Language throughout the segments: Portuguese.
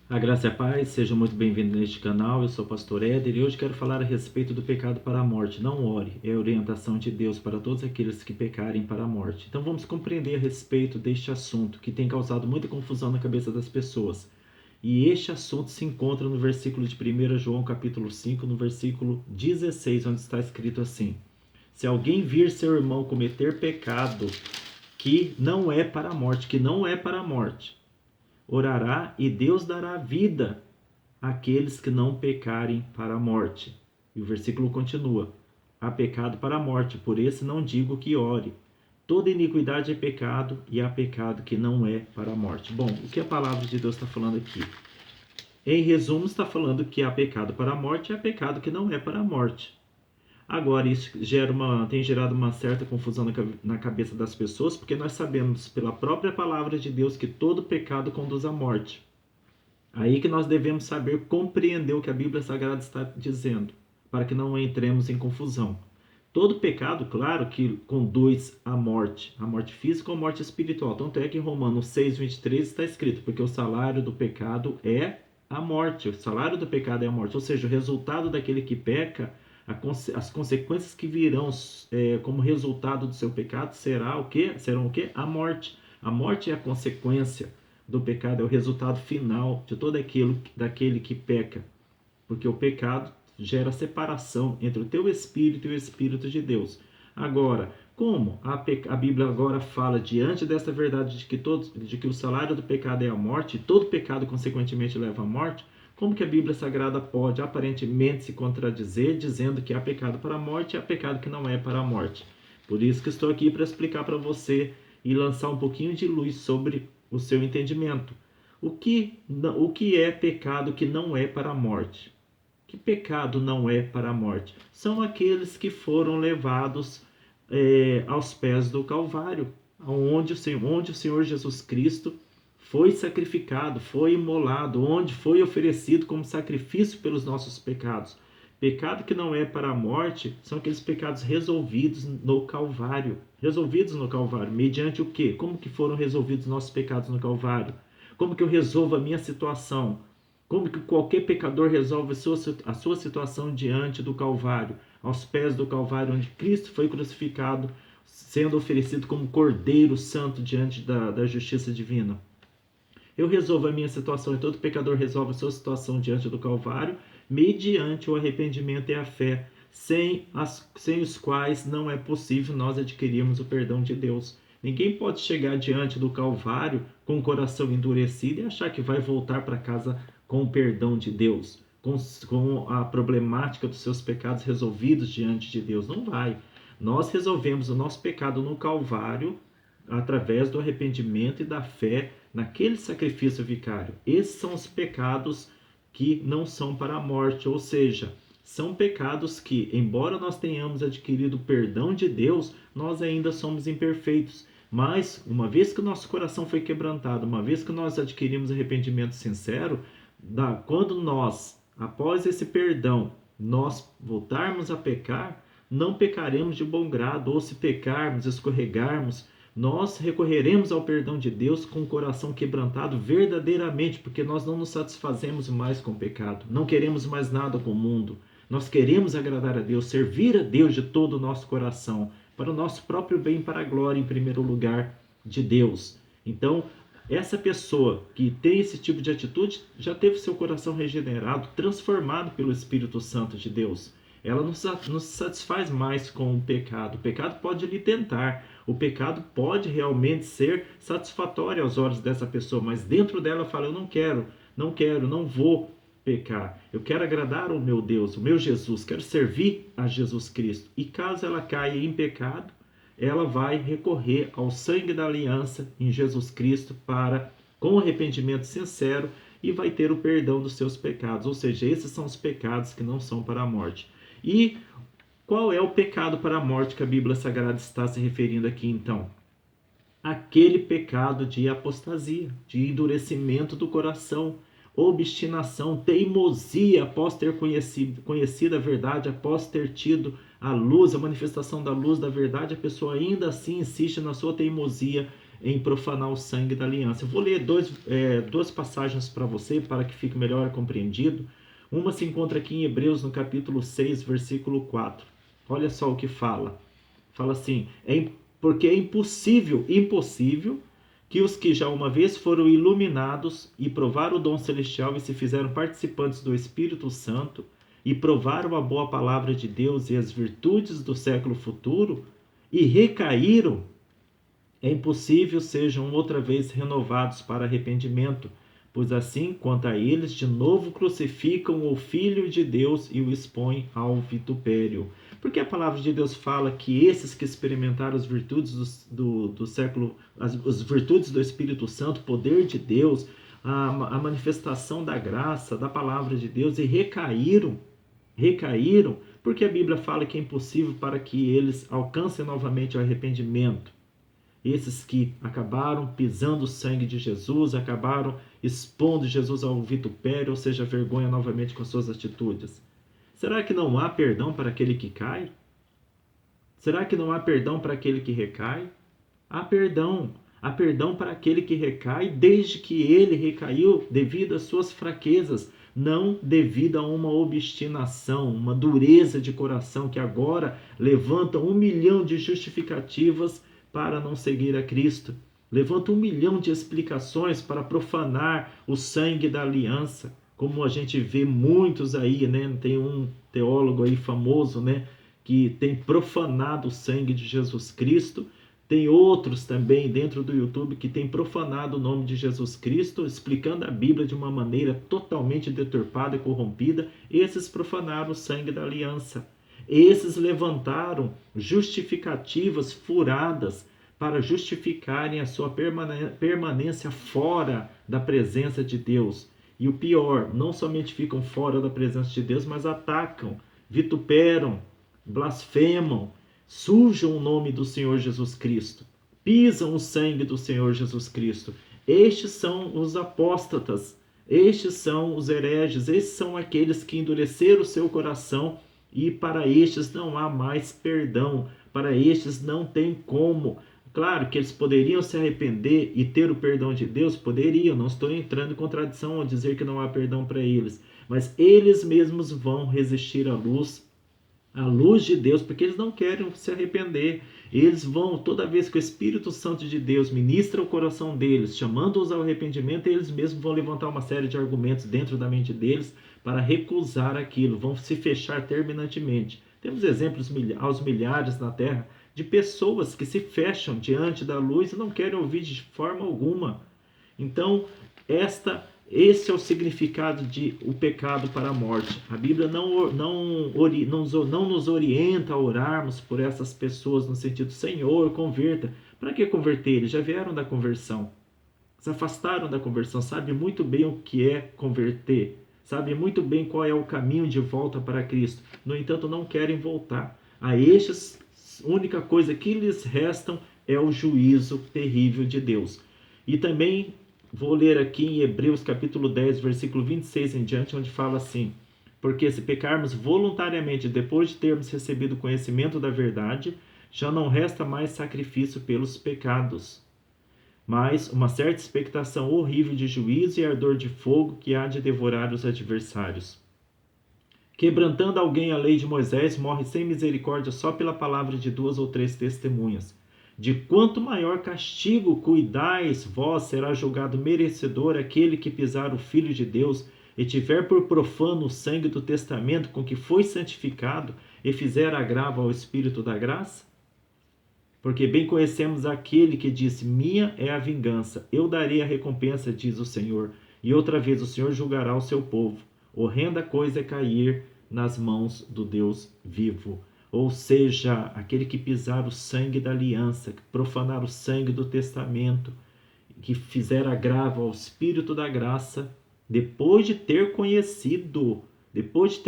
A graça e a paz, sejam muito bem-vindos neste canal. Eu sou o pastor Éder e hoje quero falar a respeito do pecado para a morte. Não ore, é a orientação de Deus para todos aqueles que pecarem para a morte. Então vamos compreender a respeito deste assunto que tem causado muita confusão na cabeça das pessoas. E este assunto se encontra no versículo de 1 João capítulo 5, no versículo 16, onde está escrito assim: Se alguém vir seu irmão cometer pecado que não é para a morte, orará e Deus dará vida àqueles que não pecarem para a morte. E o versículo continua: há pecado para a morte, por esse não digo que ore. Toda iniquidade é pecado e há pecado que não é para a morte. Bom, o que a palavra de Deus está falando aqui? Em resumo, está falando que há pecado para a morte e há pecado que não é para a morte. Agora, isso tem gerado uma certa confusão na cabeça das pessoas, porque nós sabemos pela própria palavra de Deus que todo pecado conduz à morte. Aí que nós devemos saber compreender o que a Bíblia Sagrada está dizendo, para que não entremos em confusão. Todo pecado, claro, que conduz à morte física ou morte espiritual. Tanto é que em Romanos 6:23 está escrito: porque o salário do pecado é a morte. O salário do pecado é a morte. Ou seja, o resultado daquele que peca, as consequências que virão como resultado do seu pecado serão o quê? A morte. A morte é a consequência do pecado, é o resultado final de todo aquilo daquele que peca. Porque o pecado gera separação entre o teu espírito e o espírito de Deus. Agora, como a Bíblia agora fala diante dessa verdade de que o salário do pecado é a morte, e todo pecado consequentemente leva à morte, como que a Bíblia Sagrada pode aparentemente se contradizer, dizendo que há pecado para a morte e há pecado que não é para a morte? Por isso que estou aqui para explicar para você e lançar um pouquinho de luz sobre o seu entendimento. O que é pecado que não é para a morte? Que pecado não é para a morte? São aqueles que foram levados aos pés do Calvário, onde o Senhor Jesus Cristo foi sacrificado, foi imolado, onde foi oferecido como sacrifício pelos nossos pecados. Pecado que não é para a morte são aqueles pecados resolvidos no Calvário. Resolvidos no Calvário. Mediante o quê? Como que foram resolvidos nossos pecados no Calvário? Como que eu resolvo a minha situação? Como que qualquer pecador resolve a sua situação diante do Calvário, aos pés do Calvário, onde Cristo foi crucificado, sendo oferecido como Cordeiro Santo diante da justiça divina? Eu resolvo a minha situação e todo pecador resolve a sua situação diante do Calvário, mediante o arrependimento e a fé, sem os quais não é possível nós adquirirmos o perdão de Deus. Ninguém pode chegar diante do Calvário com o coração endurecido e achar que vai voltar para casa com o perdão de Deus, com a problemática dos seus pecados resolvidos diante de Deus. Não vai. Nós resolvemos o nosso pecado no Calvário através do arrependimento e da fé naquele sacrifício vicário. Esses são os pecados que não são para a morte, ou seja, são pecados que, embora nós tenhamos adquirido o perdão de Deus, nós ainda somos imperfeitos. Mas, uma vez que o nosso coração foi quebrantado, uma vez que nós adquirimos arrependimento sincero, quando nós, após esse perdão, nós voltarmos a pecar, não pecaremos de bom grado, ou se pecarmos, escorregarmos, nós recorreremos ao perdão de Deus com o coração quebrantado verdadeiramente, porque nós não nos satisfazemos mais com o pecado, não queremos mais nada com o mundo. Nós queremos agradar a Deus, servir a Deus de todo o nosso coração, para o nosso próprio bem e para a glória, em primeiro lugar, de Deus. Então, essa pessoa que tem esse tipo de atitude já teve seu coração regenerado, transformado pelo Espírito Santo de Deus. Ela não se satisfaz mais com o pecado. O pecado pode lhe tentar. O pecado pode realmente ser satisfatório aos olhos dessa pessoa, mas dentro dela fala: eu não vou pecar. Eu quero agradar o meu Deus, o meu Jesus, quero servir a Jesus Cristo. E caso ela caia em pecado, ela vai recorrer ao sangue da aliança em Jesus Cristo com arrependimento sincero, e vai ter o perdão dos seus pecados. Ou seja, esses são os pecados que não são para a morte. E qual é o pecado para a morte que a Bíblia Sagrada está se referindo aqui então? Aquele pecado de apostasia, de endurecimento do coração, obstinação, teimosia após ter conhecido a verdade, após ter tido a luz, a manifestação da luz da verdade, a pessoa ainda assim insiste na sua teimosia em profanar o sangue da aliança. Eu vou ler duas passagens para você, para que fique melhor compreendido. Uma se encontra aqui em Hebreus, no capítulo 6, versículo 4. Olha só o que fala. Fala assim, porque é impossível que os que já uma vez foram iluminados e provaram o dom celestial e se fizeram participantes do Espírito Santo e provaram a boa palavra de Deus e as virtudes do século futuro e recaíram, é impossível sejam outra vez renovados para arrependimento, pois assim, quanto a eles, de novo crucificam o Filho de Deus e o expõem ao vitupério. Porque a palavra de Deus fala que esses que experimentaram as virtudes do século, as virtudes do Espírito Santo, poder de Deus, a manifestação da graça, da palavra de Deus, e recaíram, porque a Bíblia fala que é impossível para que eles alcancem novamente o arrependimento. Esses que acabaram pisando o sangue de Jesus, acabaram expondo Jesus ao vitupério, ou seja, vergonha novamente com suas atitudes. Será que não há perdão para aquele que cai? Será que não há perdão para aquele que recai? Há perdão. Há perdão para aquele que recai, desde que ele recaiu devido às suas fraquezas, não devido a uma obstinação, uma dureza de coração que agora levanta 1 milhão de justificativas para não seguir a Cristo. Levanta 1 milhão de explicações para profanar o sangue da aliança, como a gente vê muitos aí, né? Tem um teólogo aí famoso, né, que tem profanado o sangue de Jesus Cristo. Tem outros também dentro do YouTube que tem profanado o nome de Jesus Cristo, explicando a Bíblia de uma maneira totalmente deturpada e corrompida. Esses profanaram o sangue da aliança. Esses levantaram justificativas furadas para justificarem a sua permanência fora da presença de Deus. E o pior, não somente ficam fora da presença de Deus, mas atacam, vituperam, blasfemam, sujam o nome do Senhor Jesus Cristo, pisam o sangue do Senhor Jesus Cristo. Estes são os apóstatas, estes são os hereges, estes são aqueles que endureceram o seu coração, e para estes não há mais perdão, para estes não tem como. Claro que eles poderiam se arrepender e ter o perdão de Deus, poderiam, não estou entrando em contradição ao dizer que não há perdão para eles, mas eles mesmos vão resistir à luz de Deus, porque eles não querem se arrepender. Eles vão, toda vez que o Espírito Santo de Deus ministra o coração deles, chamando-os ao arrependimento, eles mesmos vão levantar uma série de argumentos dentro da mente deles para recusar aquilo, vão se fechar terminantemente. Temos exemplos aos milhares na terra de pessoas que se fecham diante da luz e não querem ouvir de forma alguma. Então, esse é o significado de o pecado para a morte. A Bíblia não nos orienta a orarmos por essas pessoas no sentido, Senhor, converta. Para que converter? Eles já vieram da conversão. Se afastaram da conversão, sabem muito bem o que é converter. Sabem muito bem qual é o caminho de volta para Cristo. No entanto, não querem voltar. A estes, a única coisa que lhes restam é o juízo terrível de Deus. E também vou ler aqui em Hebreus capítulo 10, versículo 26 em diante, onde fala assim: porque se pecarmos voluntariamente depois de termos recebido conhecimento da verdade, já não resta mais sacrifício pelos pecados, mas uma certa expectação horrível de juízo e ardor de fogo que há de devorar os adversários. Quebrantando alguém a lei de Moisés, morre sem misericórdia só pela palavra de 2 ou 3 testemunhas. De quanto maior castigo cuidais vós, será julgado merecedor aquele que pisar o Filho de Deus e tiver por profano o sangue do testamento com que foi santificado e fizer agravo ao Espírito da graça? Porque bem conhecemos aquele que disse, minha é a vingança, eu darei a recompensa, diz o Senhor. E outra vez o Senhor julgará o seu povo. Horrenda coisa é cair nas mãos do Deus vivo. Ou seja, aquele que pisar o sangue da aliança, que profanar o sangue do testamento, que fizer agravo ao Espírito da graça, depois de ter conhecido, depois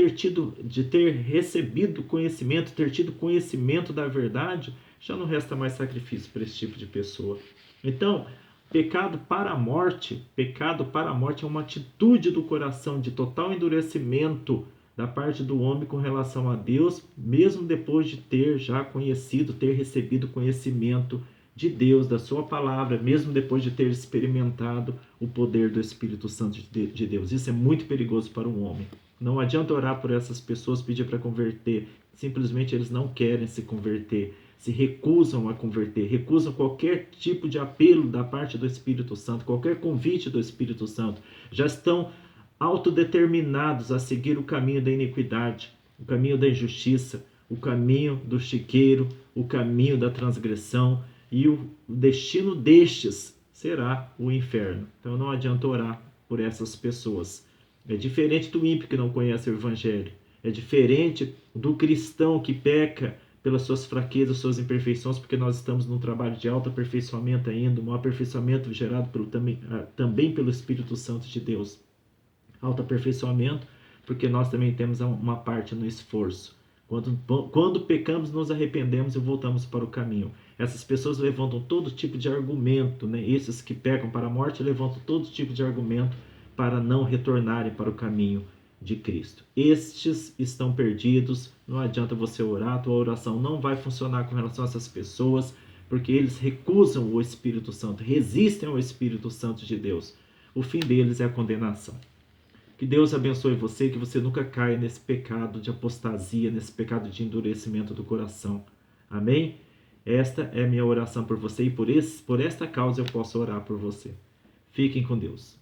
de ter recebido conhecimento, ter tido conhecimento da verdade, já não resta mais sacrifício para esse tipo de pessoa. Então, pecado para a morte é uma atitude do coração de total endurecimento da parte do homem com relação a Deus, mesmo depois de ter já conhecido, ter recebido conhecimento de Deus, da sua palavra, mesmo depois de ter experimentado o poder do Espírito Santo de Deus. Isso é muito perigoso para um homem. Não adianta orar por essas pessoas, pedir para converter. Simplesmente eles não querem se converter, se recusam a converter, recusam qualquer tipo de apelo da parte do Espírito Santo, qualquer convite do Espírito Santo. Já estão autodeterminados a seguir o caminho da iniquidade, o caminho da injustiça, o caminho do chiqueiro, o caminho da transgressão, e o destino destes será o inferno. Então não adianta orar por essas pessoas. É diferente do ímpio que não conhece o Evangelho. É diferente do cristão que peca pelas suas fraquezas, suas imperfeições, porque nós estamos num trabalho de autoaperfeiçoamento ainda, um aperfeiçoamento gerado também pelo Espírito Santo de Deus. Autoaperfeiçoamento, porque nós também temos uma parte no esforço. Quando pecamos, nos arrependemos e voltamos para o caminho. Essas pessoas levantam todo tipo de argumento, né? Esses que pecam para a morte levantam todo tipo de argumento para não retornarem para o caminho de Cristo. Estes estão perdidos, não adianta você orar, a tua oração não vai funcionar com relação a essas pessoas, porque eles recusam o Espírito Santo, resistem ao Espírito Santo de Deus. O fim deles é a condenação. Que Deus abençoe você, que você nunca caia nesse pecado de apostasia, nesse pecado de endurecimento do coração. Amém? Esta é a minha oração por você e por esta causa eu posso orar por você. Fiquem com Deus.